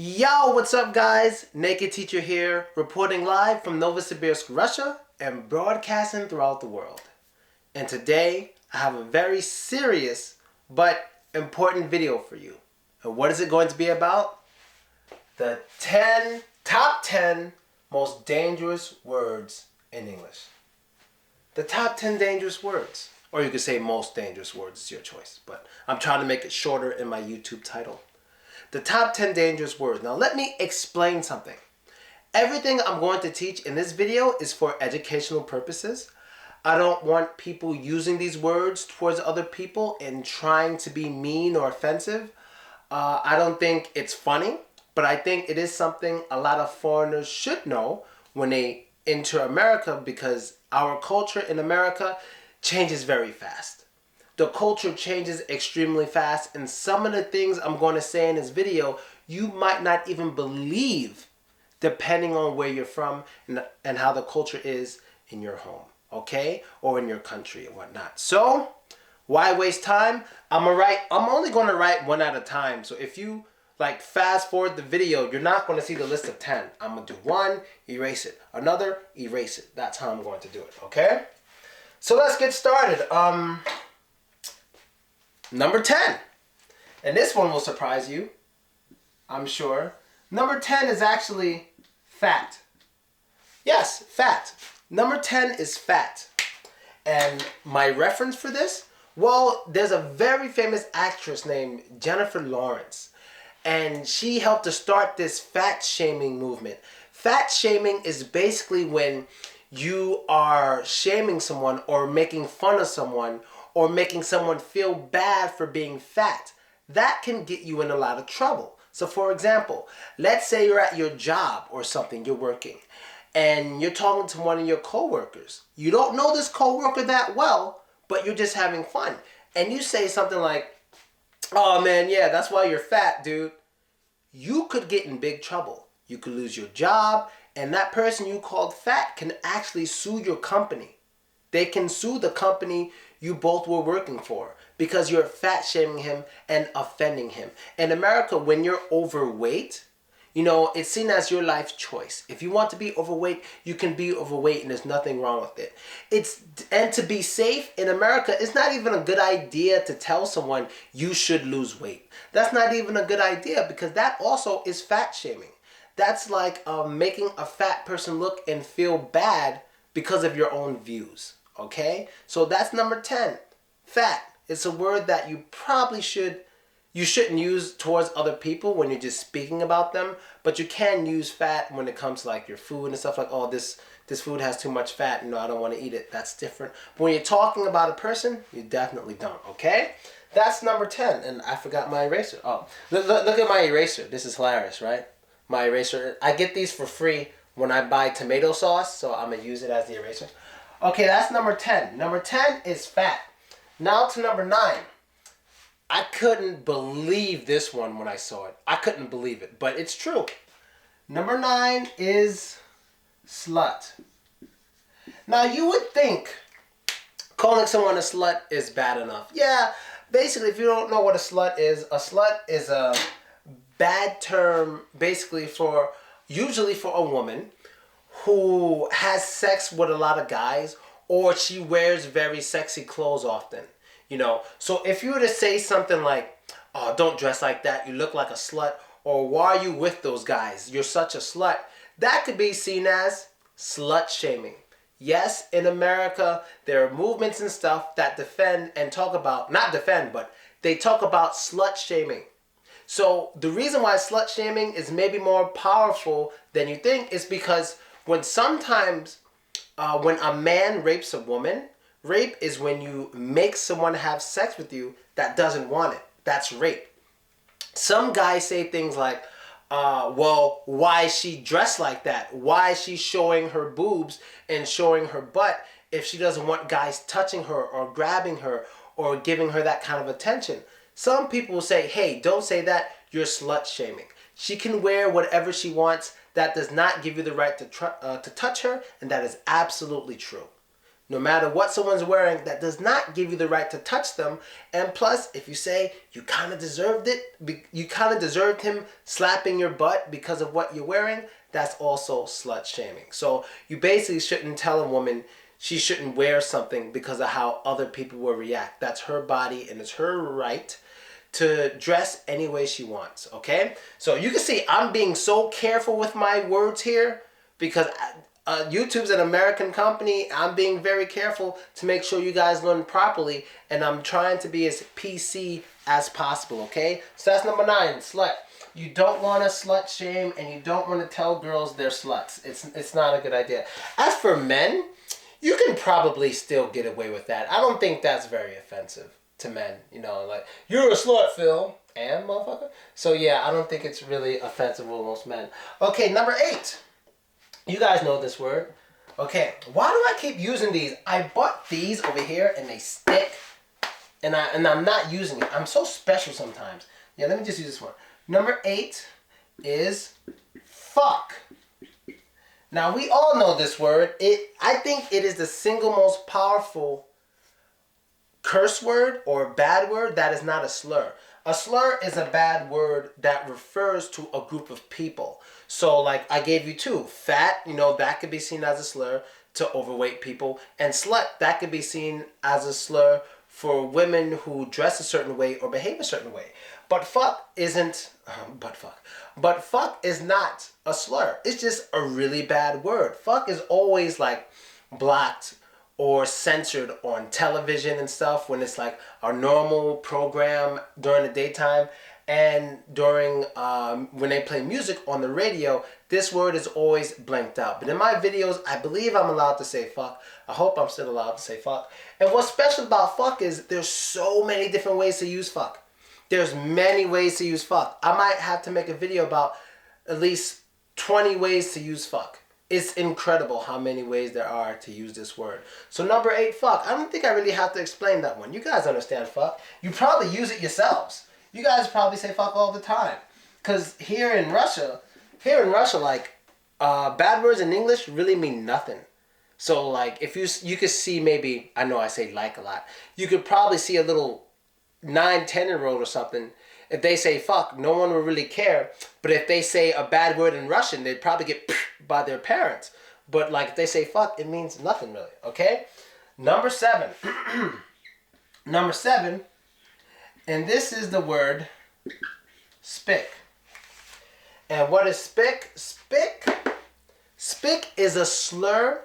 Yo, what's up guys? Naked Teacher here, reporting live from Novosibirsk, Russia, and broadcasting throughout the world. And today, I have a very serious but important video for you. And what is it going to be about? The top 10 most dangerous words in English. The top 10 dangerous words. Or you could say most dangerous words, it's your choice. But I'm trying to make it shorter in my YouTube title. The top 10 dangerous words. Now let me explain something. Everything I'm going to teach in this video is for educational purposes. I don't want people using these words towards other people and trying to be mean or offensive. I don't think it's funny, but I think it is something a lot of foreigners should know when they enter America, because our culture in America changes very fast. The culture changes extremely fast, and some of the things I'm going to say in this video, you might not even believe, depending on where you're from and how the culture is in your home, okay? Or in your country and whatnot. So, why waste time? I'm only going to write one at a time. So if you fast forward the video, you're not going to see the list of 10. I'm going to do one, erase it. Another, erase it. That's how I'm going to do it, okay? So let's get started. Number 10. And this one will surprise you, I'm sure. Number 10 is actually fat. Yes, fat. Number 10 is fat. And my reference for this? Well, there's a very famous actress named Jennifer Lawrence. And she helped to start this fat shaming movement. Fat shaming is basically when you are shaming someone or making fun of someone or making someone feel bad for being fat. That can get you in a lot of trouble. So for example, let's say you're at your job or something, you're working, and you're talking to one of your coworkers. You don't know this coworker that well, but you're just having fun. And you say something like, "Oh man, yeah, that's why you're fat, dude." You could get in big trouble. You could lose your job, and that person you called fat can actually sue your company. They can sue the company you both were working for because you're fat shaming him and offending him. In America, when you're overweight, it's seen as your life choice. If you want to be overweight, you can be overweight and there's nothing wrong with it. And to be safe in America, it's not even a good idea to tell someone you should lose weight. That's not even a good idea, because that also is fat shaming. That's like making a fat person look and feel bad because of your own views. Okay? So that's number 10. Fat. It's a word that you shouldn't use towards other people when you're just speaking about them, but you can use fat when it comes to your food and stuff, like, oh, this food has too much fat, I don't want to eat it. That's different. But when you're talking about a person, you definitely don't, okay? That's number 10. And I forgot my eraser. Oh, look at my eraser. This is hilarious, right? My eraser. I get these for free when I buy tomato sauce, so I'm going to use it as the eraser. Okay, that's number 10. Number 10 is fat. Now to number 9. I couldn't believe this one when I saw it. I couldn't believe it, but it's true. Number 9 is slut. Now you would think calling someone a slut is bad enough. Yeah, basically, if you don't know what a slut is a bad term basically usually for a woman who has sex with a lot of guys, or she wears very sexy clothes often. So if you were to say something like, "Oh, don't dress like that, you look like a slut," or "Why are you with those guys? You're such a slut," that could be seen as slut shaming. Yes, in America, there are movements and stuff that defend and talk about, not defend, but they talk about slut shaming. So the reason why slut shaming is maybe more powerful than you think is because when a man rapes a woman, rape is when you make someone have sex with you that doesn't want it. That's rape. Some guys say things like, well, why is she dressed like that? Why is she showing her boobs and showing her butt if she doesn't want guys touching her or grabbing her or giving her that kind of attention? Some people will say, hey, don't say that, you're slut shaming. She can wear whatever she wants. That does not give you the right to touch her, and that is absolutely true. No matter what someone's wearing, that does not give you the right to touch them. And plus, if you say you kind of deserved it, you kind of deserved him slapping your butt because of what you're wearing, that's also slut shaming. So you basically shouldn't tell a woman she shouldn't wear something because of how other people will react. That's her body and it's her right to dress any way she wants, okay? So you can see I'm being so careful with my words here because YouTube's an American company. I'm being very careful to make sure you guys learn properly, and I'm trying to be as PC as possible, okay? So that's number 9, slut. You don't want to slut shame, and you don't want to tell girls they're sluts. It's not a good idea. As for men, you can probably still get away with that. I don't think that's very offensive to men. You know, like, you're a slut, Phil. And, motherfucker? So, yeah, I don't think it's really offensive with most men. Okay, number 8. You guys know this word. Okay, why do I keep using these? I bought these over here and they stick. And I'm not using it. I'm so special sometimes. Yeah, let me just use this one. Number 8 is fuck. Now, we all know this word. I think it is the single most powerful curse word or bad word that is not a slur. A slur is a bad word that refers to a group of people. So, like, I gave you 2. Fat, you know, that could be seen as a slur to overweight people. And slut, that could be seen as a slur for women who dress a certain way or behave a certain way. But fuck isn't, but fuck is not a slur. It's just a really bad word. Fuck is always, like, blocked or censored on television and stuff when it's like a normal program during the daytime, and during when they play music on the radio, this word is always blanked out. But in my videos, I believe I'm allowed to say fuck. I hope I'm still allowed to say fuck. And what's special about fuck is there's so many different ways to use fuck. There's many ways to use fuck. I might have to make a video about at least 20 ways to use fuck. It's incredible how many ways there are to use this word. So number 8, fuck. I don't think I really have to explain that one. You guys understand fuck. You probably use it yourselves. You guys probably say fuck all the time. Because here in Russia, like, bad words in English really mean nothing. So, like, if you could see maybe, I know I say like a lot, you could probably see a little 9, 10-year-old or something. If they say fuck, no one will really care. But if they say a bad word in Russian, they'd probably get by their parents. But, like, if they say fuck, it means nothing really, okay? Number 7. Number 7, and this is the word spick. And what is spick? Spick is a slur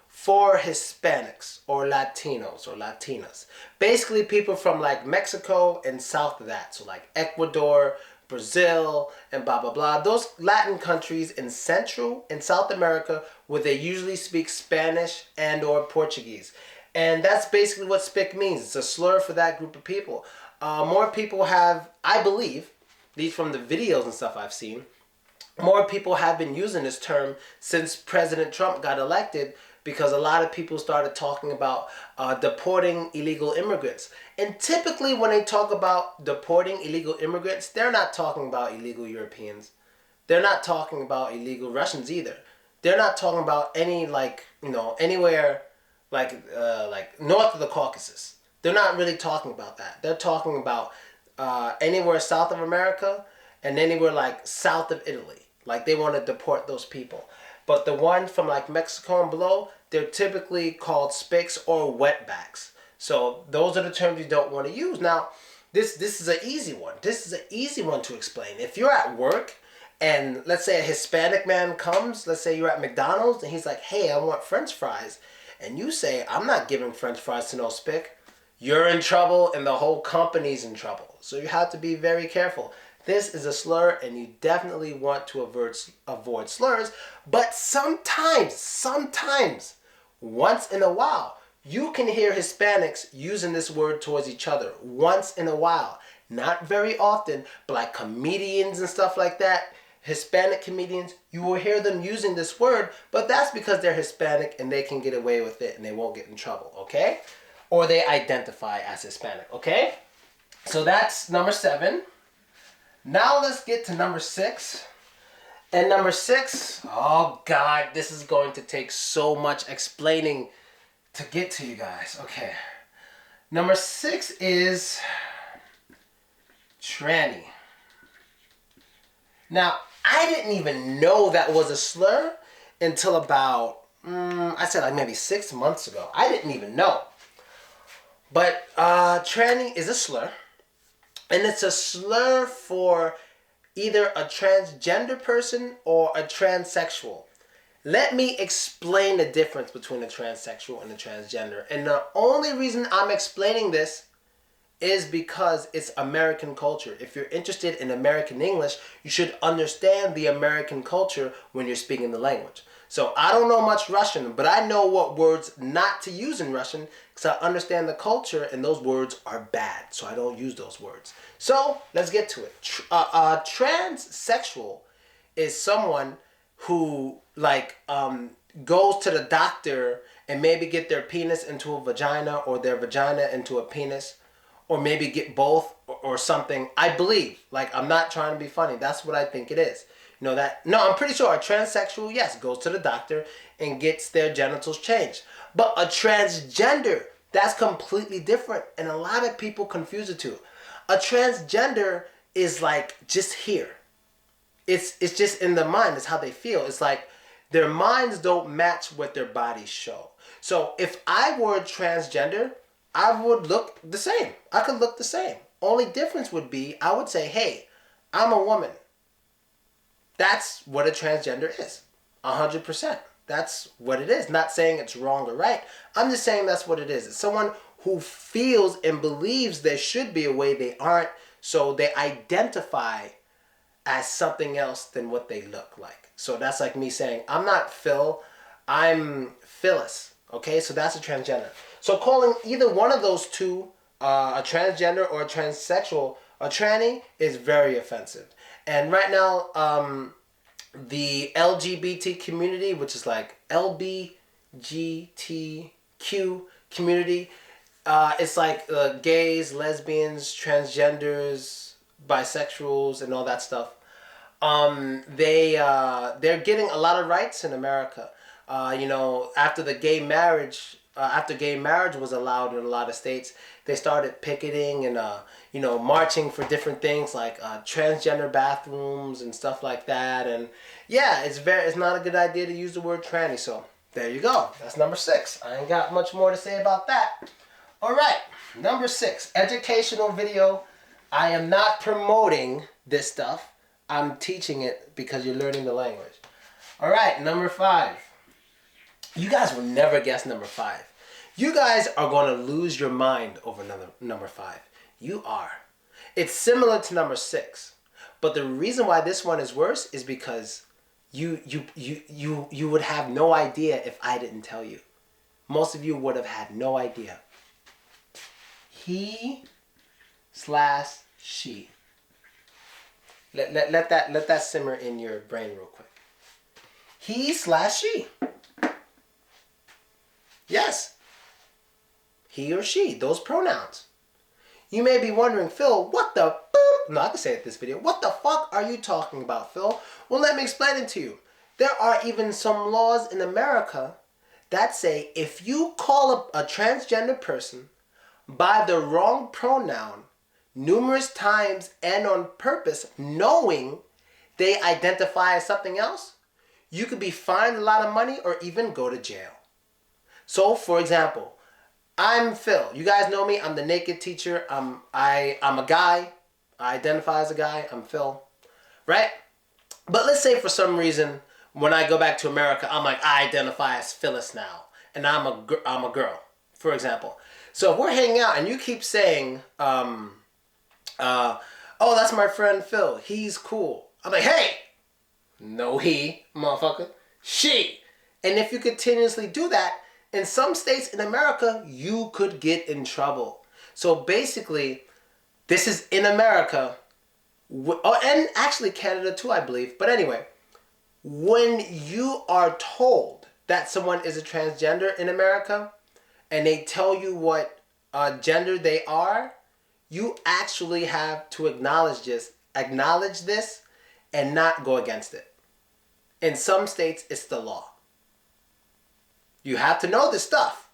for Hispanics or Latinos or Latinas. Basically people from, like, Mexico and south of that. So, like, Ecuador, Brazil, and blah, blah, blah. Those Latin countries in Central and South America where they usually speak Spanish and or Portuguese. And that's basically what spick means. It's a slur for that group of people. More people have, I believe, these from the videos and stuff I've seen, more people have been using this term since President Trump got elected, because a lot of people started talking about deporting illegal immigrants. And typically when they talk about deporting illegal immigrants, they're not talking about illegal Europeans. They're not talking about illegal Russians either. They're not talking about any, like, you know, anywhere like north of the Caucasus. They're not really talking about that. They're talking about anywhere south of America and anywhere, like, south of Italy. Like, they want to deport those people. But the ones from, like, Mexico and below, they're typically called spicks or wetbacks. So those are the terms you don't want to use. Now, this is an easy one. This is an easy one to explain. If you're at work and let's say a Hispanic man comes, let's say you're at McDonald's and he's like, hey, I want French fries. And you say, I'm not giving French fries to no spick. You're in trouble and the whole company's in trouble. So you have to be very careful. This is a slur, and you definitely want to avoid slurs. But sometimes, once in a while, you can hear Hispanics using this word towards each other. Once in a while. Not very often, but like comedians and stuff like that, Hispanic comedians, you will hear them using this word, but that's because they're Hispanic and they can get away with it and they won't get in trouble, okay? Or they identify as Hispanic, okay? So that's number 7. Now let's get to number 6. And number 6, oh God, this is going to take so much explaining to get to you guys. Okay. Number 6 is tranny. Now, I didn't even know that was a slur until about, I said like maybe 6 months ago. I didn't even know. But tranny is a slur. And it's a slur for either a transgender person or a transsexual. Let me explain the difference between a transsexual and a transgender. And the only reason I'm explaining this is because it's American culture. If you're interested in American English, you should understand the American culture when you're speaking the language. So I don't know much Russian, but I know what words not to use in Russian because I understand the culture and those words are bad. So I don't use those words. So let's get to it. Transsexual is someone who goes to the doctor and maybe get their penis into a vagina or their vagina into a penis, or maybe get both or something. I believe, I'm not trying to be funny. That's what I think it is. You know that? No, I'm pretty sure a transsexual, yes, goes to the doctor and gets their genitals changed. But a transgender, that's completely different. And a lot of people confuse the two. A transgender is just here. It's just in the mind. It's how they feel. It's like their minds don't match what their bodies show. So if I were transgender, I would look the same. I could look the same. Only difference would be I would say, hey, I'm a woman. That's what a transgender is. 100%. That's what it is. Not saying it's wrong or right. I'm just saying that's what it is. It's someone who feels and believes there should be a way they aren't, so they identify as something else than what they look like. So that's like me saying, I'm not Phil, I'm Phyllis. Okay, so that's a transgender. So calling either one of those two a transgender or a transsexual, a tranny, is very offensive. And right now, the LGBT community, which is like LBGTQ community, it's like gays, lesbians, transgenders, bisexuals, and all that stuff. They're getting a lot of rights in America. After gay marriage was allowed in a lot of states, they started picketing and marching for different things like transgender bathrooms and stuff like that. And yeah, it's not a good idea to use the word tranny. So there you go. That's number 6. I ain't got much more to say about that. All right, number 6, educational video. I am not promoting this stuff. I'm teaching it because you're learning the language. All right, number 5. You guys will never guess number 5. You guys are going to lose your mind over number 5. You are. It's similar to number 6. But the reason why this one is worse is because you would have no idea if I didn't tell you. Most of you would have had no idea. He/she. Let that simmer in your brain real quick. He/she. Yes. He or she. Those pronouns. You may be wondering, Phil, what the boop? No, I can say it in this video. What the fuck are you talking about, Phil? Well, let me explain it to you. There are even some laws in America that say if you call a transgender person by the wrong pronoun numerous times and on purpose, knowing they identify as something else, you could be fined a lot of money or even go to jail. So, for example, I'm Phil. You guys know me. I'm the naked teacher. I'm a guy. I identify as a guy. I'm Phil. Right? But let's say for some reason, when I go back to America, I'm like, I identify as Phyllis now. And I'm a girl, for example. So if we're hanging out and you keep saying, oh, that's my friend Phil. He's cool. I'm like, hey! No he, motherfucker. She! And if you continuously do that, in some states in America, you could get in trouble. So basically, this is in America, and actually Canada too, I believe. But anyway, when you are told that someone is a transgender in America, and they tell you what gender they are, you actually have to acknowledge this, and not go against it. In some states, it's the law. You have to know this stuff.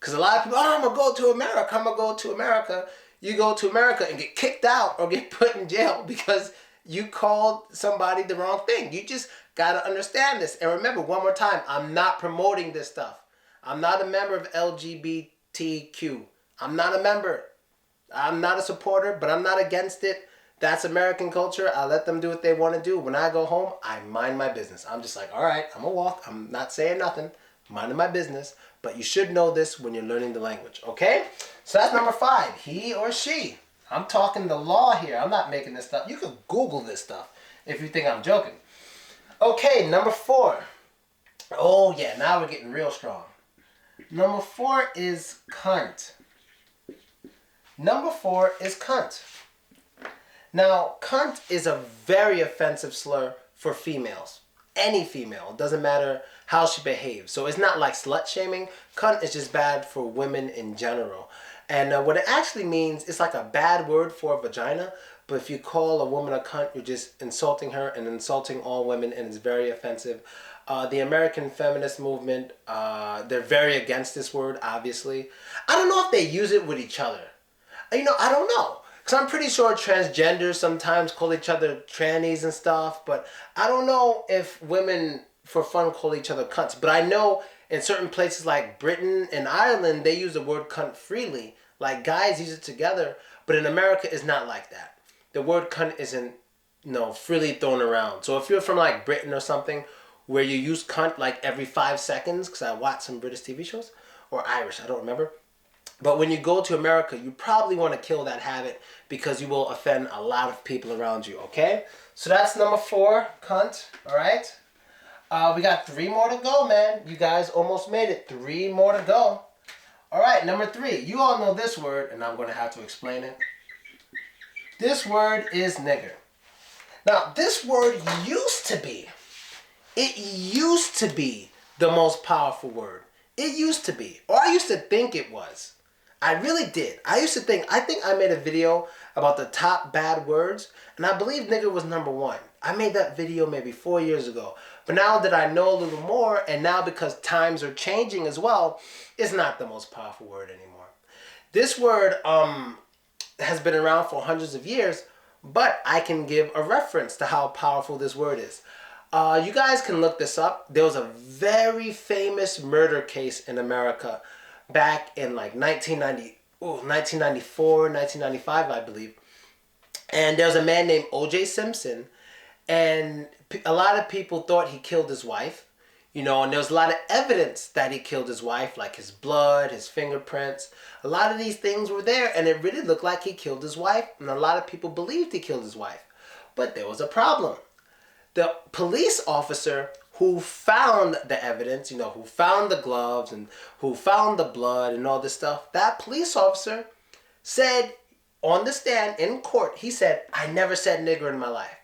Because a lot of people, oh, I'm going to go to America. I'm going to go to America. You go to America and get kicked out or get put in jail because you called somebody the wrong thing. You just got to understand this. And remember, one more time, I'm not promoting this stuff. I'm not a member of LGBTQ. I'm not a member. I'm not a supporter, but I'm not against it. That's American culture. I let them do what they want to do. When I go home, I mind my business. I'm just like, all right, I'm going to walk. I'm not saying nothing. Minding my business. But you should know this when you're learning the language, okay? So that's number 5, he or she. I'm talking the law here. I'm not making this stuff. You can Google this stuff if you think I'm joking. Okay, number 4. Oh, yeah, now we're getting real strong. Number 4 is cunt. Number 4 is cunt. Now, cunt is a very offensive slur for females. Any female. It doesn't matter how she behaves. So it's not like slut shaming. Cunt is just bad for women in general. And what it actually means, it's like a bad word for vagina. But if you call a woman a cunt, you're just insulting her and insulting all women, and it's very offensive. The American feminist movement, they're very against this word, obviously. I don't know if they use it with each other. I don't know. Because I'm pretty sure transgenders sometimes call each other trannies and stuff. But I don't know if women, for fun, call each other cunts. But I know in certain places like Britain and Ireland, they use the word cunt freely. Like guys use it together. But in America, it's not like that. The word cunt isn't, freely thrown around. So if you're from like Britain or something, where you use cunt like every 5 seconds, because I watch some British TV shows, or Irish, I don't remember. But when you go to America, you probably want to kill that habit because you will offend a lot of people around you, okay? So that's number 4, cunt, all right? We got 3 more to go, man. You guys almost made it. 3 more to go. All right, number 3. You all know this word, and I'm going to have to explain it. This word is nigger. Now, this word used to be the most powerful word. It used to be, or I used to think it was. I really did. I think I made a video about the top bad words, and I believe nigger was number 1. I made that video maybe 4 years ago. But now that I know a little more, and now because times are changing as well, it's not the most powerful word anymore. This word has been around for hundreds of years, but I can give a reference to how powerful this word is. You guys can look this up. There was a very famous murder case in America back in like 1994, 1995, I believe. And there was a man named O.J. Simpson, and a lot of people thought he killed his wife, and there was a lot of evidence that he killed his wife, like his blood, his fingerprints. A lot of these things were there, and it really looked like he killed his wife, and a lot of people believed he killed his wife. But there was a problem. The police officer who found the evidence, who found the gloves and who found the blood and all this stuff, that police officer said on the stand in court, he said, I never said nigger in my life.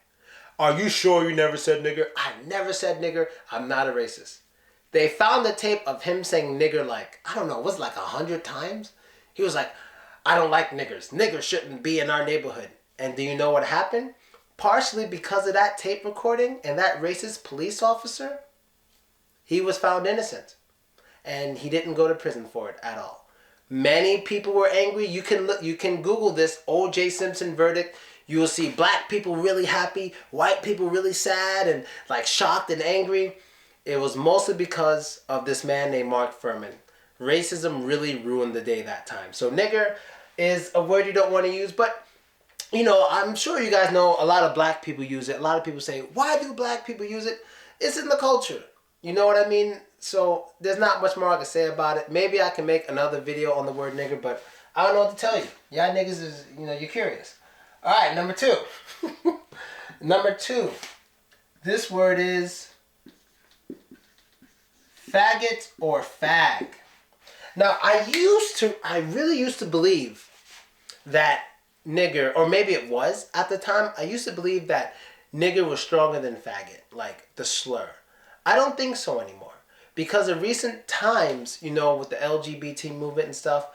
Are you sure you never said nigger? I never said nigger. I'm not a racist. They found the tape of him saying nigger like, I don't know, it was like 100 times. He was like, I don't like niggers. Niggers shouldn't be in our neighborhood. And do you know what happened? Partially because of that tape recording and that racist police officer, he was found innocent. And he didn't go to prison for it at all. Many people were angry. You can Google this O.J. Simpson verdict. You will see black people really happy, white people really sad and like shocked and angry. It was mostly because of this man named Mark Furman. Racism really ruined the day that time. So nigger is a word you don't want to use, but I'm sure you guys know a lot of black people use it. A lot of people say, why do black people use it? It's in the culture. You know what I mean? So there's not much more I can say about it. Maybe I can make another video on the word nigger, but I don't know what to tell you. Y'all niggas is, you're curious. All right, number 2. Number 2. This word is faggot or fag. Now, I really used to believe that nigger, or maybe it was at the time, I used to believe that nigger was stronger than faggot, like the slur. I don't think so anymore. Because of recent times, with the LGBT movement and stuff,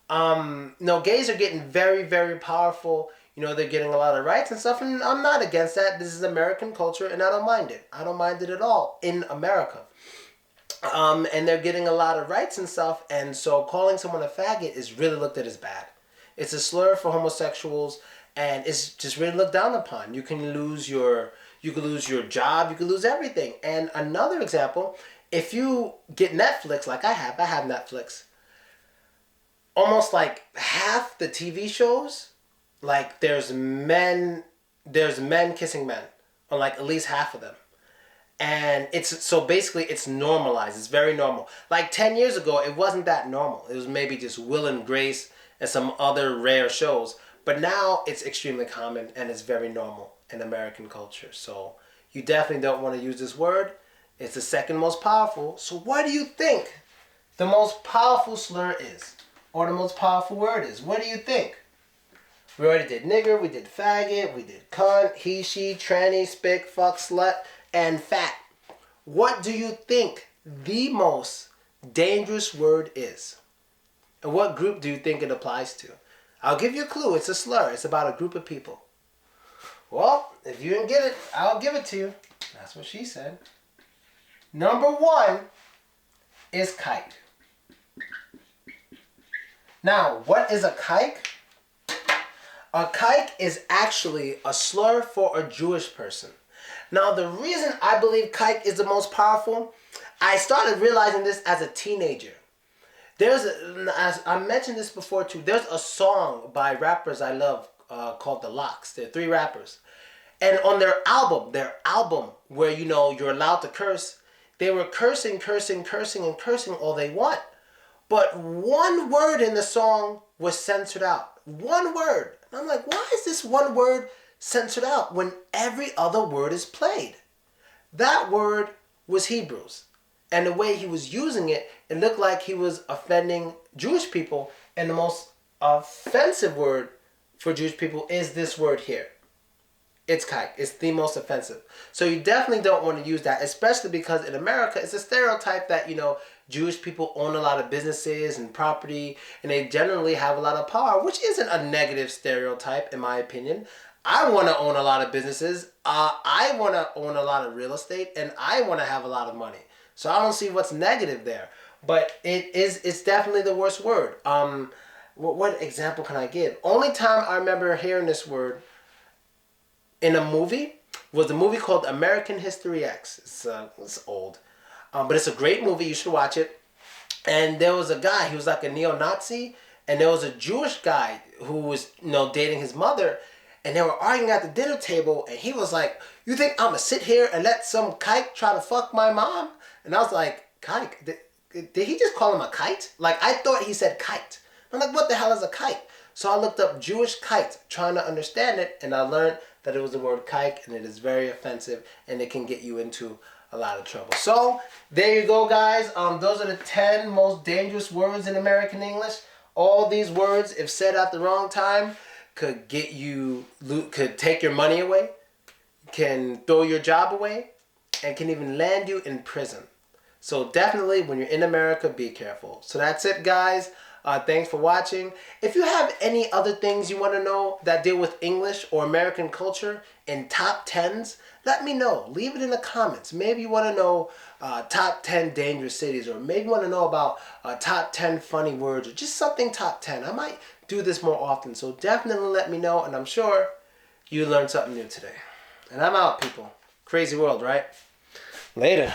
gays are getting very, very powerful. They're getting a lot of rights and stuff, and I'm not against that. This is American culture, and I don't mind it. I don't mind it at all in America. And they're getting a lot of rights and stuff, and so calling someone a faggot is really looked at as bad. It's a slur for homosexuals, and it's just really looked down upon. You could lose your job, you could lose everything. And another example, if you get Netflix, like I have Netflix. Almost like half the TV shows, like there's men kissing men, on like at least half of them. And it's so basically it's normalized. It's very normal. Like 10 years ago, it wasn't that normal. It was maybe just Will and Grace and some other rare shows. But now it's extremely common and it's very normal in American culture. So you definitely don't want to use this word. It's the second most powerful. So what do you think the most powerful slur is? Or the most powerful word is? What do you think? We already did nigger, we did faggot, we did cunt, he, she, tranny, spick, fuck, slut, and fat. What do you think the most dangerous word is? And what group do you think it applies to? I'll give you a clue. It's a slur. It's about a group of people. Well, if you didn't get it, I'll give it to you. That's what she said. Number 1 is kike. Now, what is a kike? A kike is actually a slur for a Jewish person. Now, the reason I believe kike is the most powerful, I started realizing this as a teenager. As I mentioned this before too, there's a song by rappers I love called The Lox. They're 3 rappers. And on their album where, you know, you're allowed to curse, they were cursing all they want. But one word in the song was censored out. One word. And I'm like, why is this one word censored out when every other word is played? That word was Hebrews. And the way he was using it, it looked like he was offending Jewish people. And the most offensive word for Jewish people is this word here. It's kike. It's the most offensive. So you definitely don't want to use that, especially because in America, it's a stereotype that, you know, Jewish people own a lot of businesses and property, and they generally have a lot of power, which isn't a negative stereotype, in my opinion. I want to own a lot of businesses. I want to own a lot of real estate, and I want to have a lot of money. So I don't see what's negative there. But it's definitely the worst word. What example can I give? Only time I remember hearing this word in a movie was a movie called American History X. It's old. But it's a great movie. You should watch it. And there was a guy, he was like a neo-Nazi, and there was a Jewish guy who was, you know, dating his mother, and they were arguing at the dinner table, and he was like, you think I'm gonna sit here and let some kike try to fuck my mom? And I was like, kike? Did he just call him a kite? Like, I thought he said kite. I'm like, what the hell is a kite? So I looked up Jewish kite, trying to understand it, and I learned that it was the word kike, and it is very offensive, and it can get you into a lot of trouble. So there you go, guys. Those are the 10 most dangerous words in American English. All these words, if said at the wrong time, could take your money away, can throw your job away, and can even land you in prison. So definitely, when you're in America, be careful. So that's it, guys. Thanks for watching. If you have any other things you want to know that deal with English or American culture in top 10s, let me know. Leave it in the comments. Maybe you want to know top 10 dangerous cities, or maybe you want to know about top 10 funny words, or just something top 10. I might do this more often, so definitely let me know, and I'm sure you learned something new today. And I'm out, people. Crazy world, right? Later.